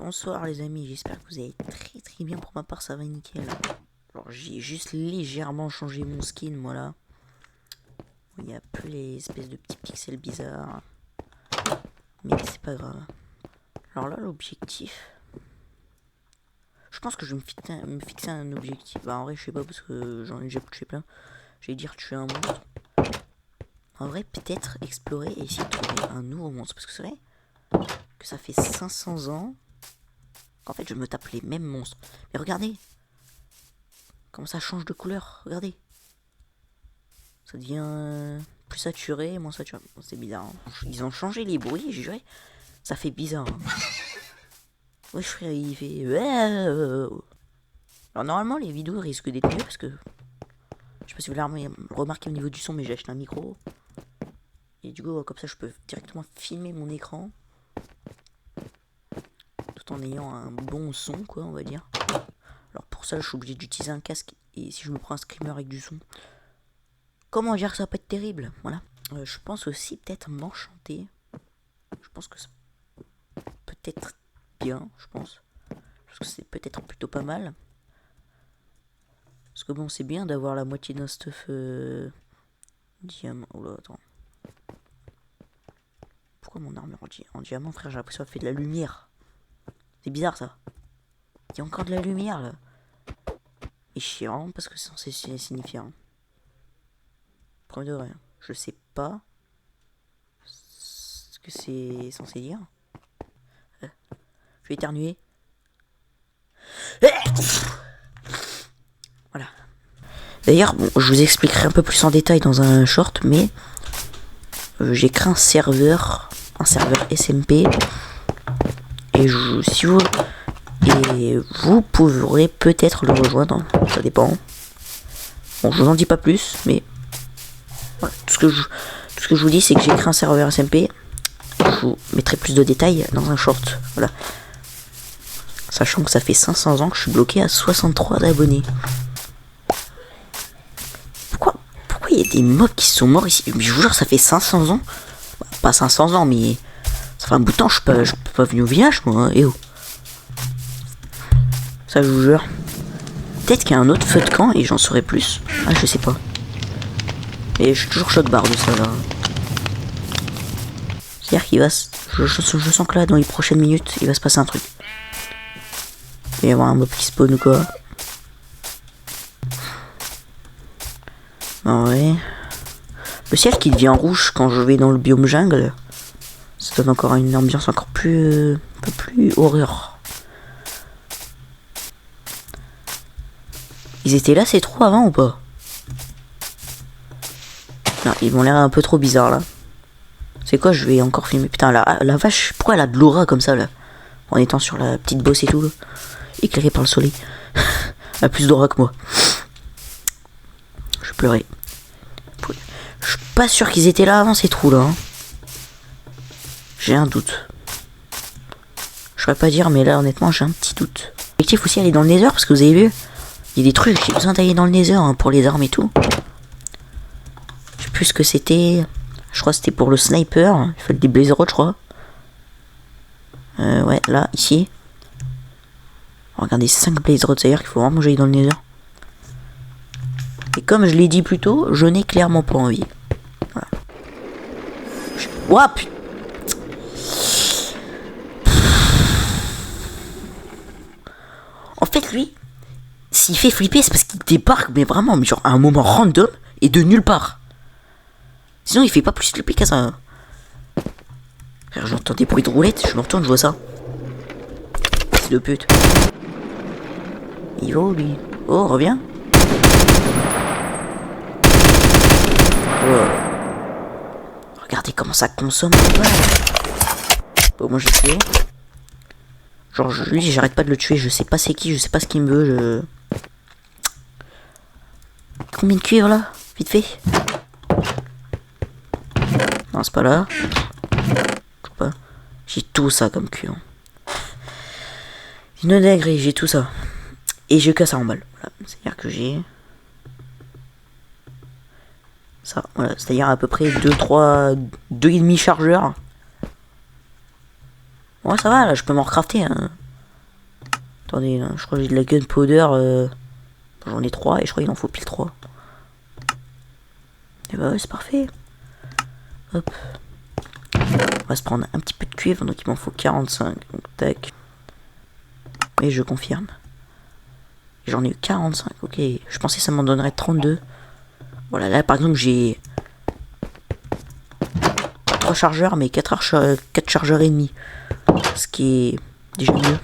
Bonsoir les amis, j'espère que vous allez très bien. Pour ma part ça va nickel. Alors j'ai juste légèrement changé mon skin, voilà. Il n'y a plus les espèces de petits pixels bizarres. Mais c'est pas grave. Alors là l'objectif... Je pense que je vais me fixer un objectif. Bah en vrai je sais pas parce que j'en ai déjà touché plein. J'allais dire tuer un monstre. En vrai peut-être explorer et essayer de trouver un nouveau monstre. Parce que c'est vrai que ça fait 500 ans qu'en fait je me tape les mêmes monstres. Mais regardez comment ça change de couleur, regardez. Ça devient plus saturé, moins saturé. Bon, c'est bizarre. Hein. Ils ont changé les bruits, j'ai juré. Ça fait bizarre. Hein. Ouais, frère, il fait... Alors normalement, les vidéos risquent d'être mieux parce que... Je sais pas si vous l'avez remarqué au niveau du son, mais j'ai acheté un micro. Et du coup, comme ça, je peux directement filmer mon écran. Tout en ayant un bon son, quoi, on va dire. Alors pour ça, je suis obligé d'utiliser un casque. Et si je me prends un screamer avec du son... Comment dire que ça va pas être terrible, voilà. Je pense aussi peut-être m'enchanter. Je pense que ça peut être bien, je pense. Parce que c'est peut-être plutôt pas mal. Parce que bon, c'est bien d'avoir la moitié d'un stuff diamant. Oh là, attends. Pourquoi mon armure en diamant, frère? J'ai l'impression que ça fait de la lumière. C'est bizarre ça. Il y a encore de la lumière là. Et chiant parce que c'est censé signifier. Hein. Premier degré. Je sais pas ce que c'est censé dire. Je vais éternuer. Voilà. D'ailleurs, bon, je vous expliquerai un peu plus en détail dans un short, mais j'ai créé un serveur SMP, et si vous pourrez peut-être le rejoindre, ça dépend. Bon, je vous en dis pas plus, mais voilà, tout ce que je vous dis, c'est que j'ai créé un serveur SMP. Je vous mettrai plus de détails dans un short, voilà. Sachant que ça fait 500 ans que je suis bloqué à 63 abonnés. Pourquoi il y a des mobs qui sont morts ici? Je vous jure, ça fait 500 ans. Bah, pas 500 ans, mais ça fait un bout de temps, je peux pas venir au village, moi. Et oh. Ça, je vous jure. Peut-être qu'il y a un autre feu de camp et j'en saurai plus. Ah, je sais pas. Et je suis toujours choc barre de ça, là. C'est-à-dire qu'il va... Je sens que là, dans les prochaines minutes, il va se passer un truc. Il va y avoir un mob qui spawn ou quoi. Ah ouais. Le ciel qui devient rouge quand je vais dans le biome jungle, ça donne encore une ambiance encore plus... un peu plus horreur. Ils étaient là ces trois avant ou pas? Non, ils m'ont l'air un peu trop bizarres là. C'est quoi, je vais encore filmer. Putain, la vache, pourquoi elle a de l'aura comme ça là? En étant sur la petite bosse et tout là. Éclairée par le soleil. Elle a plus d'aura que moi. Je pleurais. Je suis pas sûr qu'ils étaient là avant ces trous là. Hein. J'ai un doute. Je saurais pas dire, mais là honnêtement j'ai un petit doute. L'objectif aussi aller dans le nether parce que vous avez vu, il y a des trucs, j'ai besoin d'aller dans le nether hein, pour les armes et tout. Je sais plus ce que c'était. Je crois que c'était pour le sniper. Il fallait des blazer je crois. Ouais, là, ici. Regardez, 5 blazer d'ailleurs qu'il faut vraiment que j'aille dans le nether. Et comme je l'ai dit plus tôt, je n'ai clairement pas envie. Voilà. Ouah, putain. En fait, lui, s'il fait flipper, c'est parce qu'il débarque, mais vraiment, mais genre à un moment random et de nulle part. Sinon, il fait pas plus flipper qu'à ça. J'entends des bruits de roulettes, je me retourne, je vois ça. Fils de pute. Il va où, lui? Oh, reviens. Oh. Regardez comment ça consomme. Bon, moi j'ai tué. Genre, lui, j'arrête pas de le tuer. Je sais pas c'est qui, je sais pas ce qu'il me veut. Combien de cuivre là? Vite fait. Non, c'est pas là. Pas. J'ai tout ça comme cuivre. Une dinguerie, j'ai tout ça. Et j'ai que ça en balle. Voilà. C'est-à-dire que j'ai. Ça, voilà. C'est-à-dire à peu près 2,5 chargeurs. Ouais, ça va, là, je peux m'en recrafter. Hein. Attendez, là, je crois que j'ai de la gunpowder. J'en ai 3 et je crois qu'il en faut pile 3. Et bah ouais, c'est parfait. Hop. On va se prendre un petit peu de cuivre, donc il m'en faut 45. Donc tac. Et je confirme. J'en ai eu 45, ok. Je pensais que ça m'en donnerait 32. Voilà, là par exemple j'ai 3 chargeurs, mais 4 chargeurs et demi. Ce qui est déjà mieux.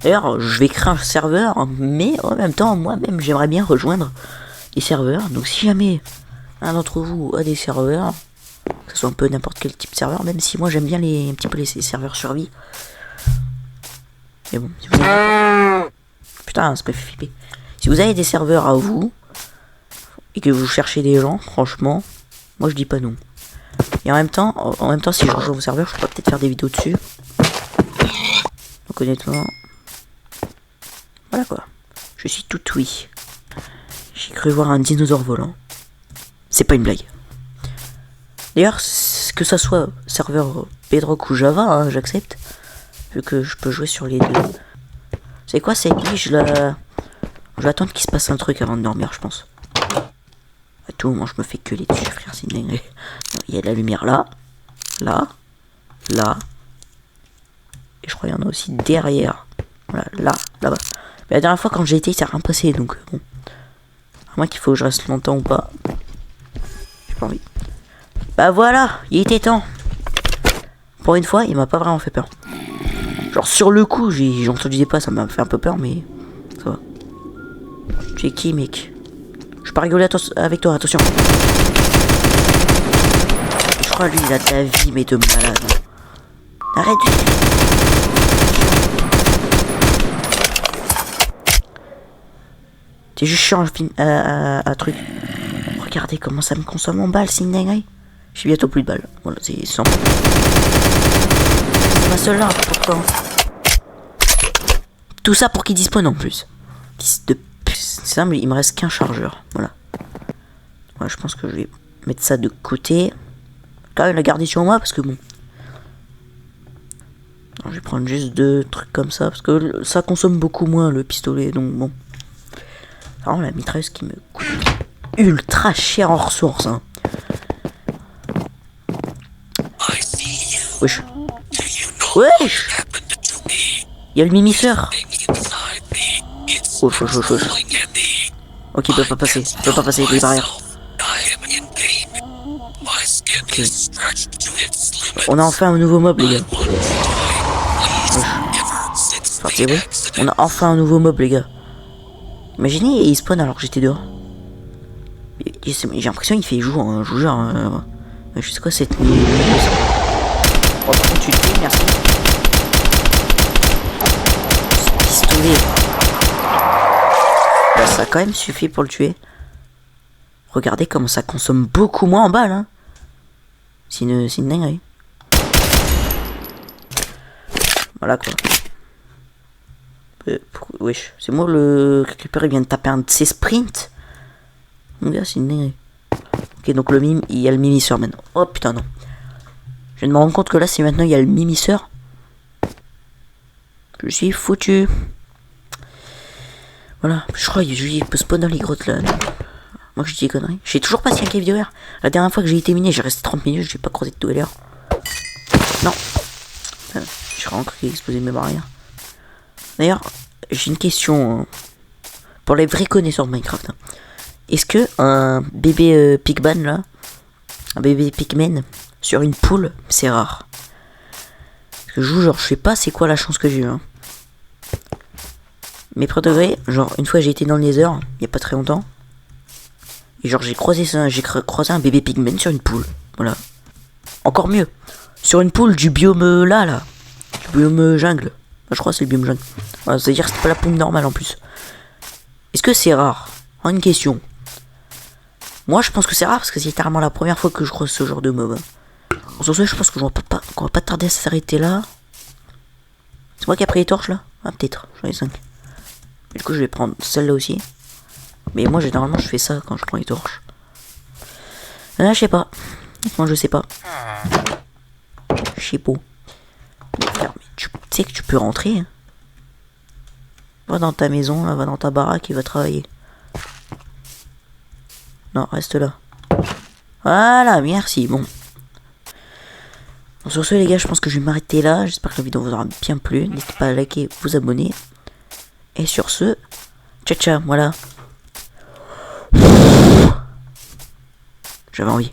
D'ailleurs, je vais créer un serveur, mais en même temps, moi-même, j'aimerais bien rejoindre les serveurs. Donc si jamais un d'entre vous a des serveurs, que ce soit un peu n'importe quel type de serveur, même si moi j'aime bien un petit peu les serveurs survie. Mais bon, si vous avez... Putain, ça me fait flipper. Si vous avez des serveurs à vous, et que vous cherchez des gens, franchement, moi je dis pas non. Et en même temps, si je rejoins vos serveurs, je pourrais peut-être faire des vidéos dessus. Donc honnêtement, voilà quoi. Je suis tout oui. J'ai cru voir un dinosaure volant. C'est pas une blague. D'ailleurs, que ça soit serveur Bedrock ou Java, hein, j'accepte. Vu que je peux jouer sur les deux. C'est quoi cette nuit? Je vais attendre qu'il se passe un truc avant de dormir, je pense. À tout moment, je me fais que les dessus, frère, c'est une dinguerie. Il y a de la lumière là, là, là. Et je crois qu'il y en a aussi derrière. Voilà, là, là-bas. Mais la dernière fois, quand j'ai été, il s'est rien passé, donc bon. À moins qu'il faut que je reste longtemps ou pas. J'ai pas envie. Bah voilà, il était temps. Pour une fois, il m'a pas vraiment fait peur. Genre sur le coup, j'ai entendu des pas, ça m'a fait un peu peur, mais ça va. Tu es qui, mec? Je peux pas rigoler avec toi, attention. Je crois lui, il a de la vie, mais de malade. Arrête. T'es juste chiant à truc. Regardez comment ça me consomme en balles, c'est une dinguerie. J'ai bientôt plus de balles. Voilà, c'est 100. C'est ma seule arme, pourtant. Tout ça pour qu'il dispone en plus. C'est ça, mais il me reste qu'un chargeur. Voilà. Voilà, je pense que je vais mettre ça de côté. Quand même la garder sur moi parce que bon. Alors, je vais prendre juste 2 trucs comme ça parce que ça consomme beaucoup moins le pistolet, donc bon. Alors la mitrailleuse qui me coûte ultra cher en ressources. Hein. Wesh. Wesh. Il y a le mimisseur. Wesh, wesh, wesh, wesh. Ok, il peut pas passer. Il peut pas passer les barrières. Ok. On a enfin un nouveau mob, les gars. Enfin, c'est vrai. On a enfin un nouveau mob, les gars. Imaginez, il spawn alors que j'étais dehors. J'ai l'impression qu'il fait jour, hein, je vous jure. Je sais quoi cette nuit. Oh, par contre, tu le fais, merci. Ce pistolet. Bah, ça a quand même suffi pour le tuer. Regardez comment ça consomme beaucoup moins en balles. Hein. C'est une dinguerie. Voilà quoi. Wesh, c'est moi le clipper, il vient de taper un de ses sprints. Mon gars, c'est une dinguerie. Ok, donc il y a le mimisseur maintenant. Oh putain, non. Je viens de me rendre compte que là, si maintenant il y a le mimisseur, je suis foutu. Voilà, je crois qu'il peut spawn dans les grottes là. Moi, je dis des conneries. J'ai toujours passé un cave de verre. La dernière fois que j'ai été miné, j'ai resté 30 minutes, j'ai pas croisé de dweller. Non. J'ai vraiment cru qu'il explosait mes barrières. D'ailleurs, j'ai une question pour les vrais connaisseurs de Minecraft. Hein. Est-ce que un bébé Pigman là, un bébé Pigman sur une poule, c'est rare? Parce que je vous jure, je sais pas c'est quoi la chance que j'ai eu. Hein. Mais près de vrai, genre une fois j'ai été dans le Nether, il y a pas très longtemps, et genre j'ai croisé un bébé Pigman sur une poule. Voilà. Encore mieux, sur une poule du biome là, du biome jungle. Je crois que c'est le biome jungle. Voilà, c'est-à-dire que c'est pas la poule normale en plus. Est-ce que c'est rare? Une question. Moi je pense que c'est rare parce que c'est littéralement la première fois que je croise ce genre de mob. Sur ce, je pense qu'on va pas tarder à s'arrêter là. C'est moi qui ai pris les torches là? Ah peut-être, j'en ai 5. Du coup je vais prendre celle-là aussi. Mais moi généralement je fais ça quand je prends les torches. Je sais pas. Moi je sais pas. Je sais pas. Mais tu sais que tu peux rentrer. Hein. Va dans ta maison, là, va dans ta baraque et va travailler. Non, reste là. Voilà, merci, bon. Bon, sur ce les gars, je pense que je vais m'arrêter là. J'espère que la vidéo vous aura bien plu. N'hésitez pas à liker, vous abonner. Et sur ce, ciao ciao, voilà. J'avais envie.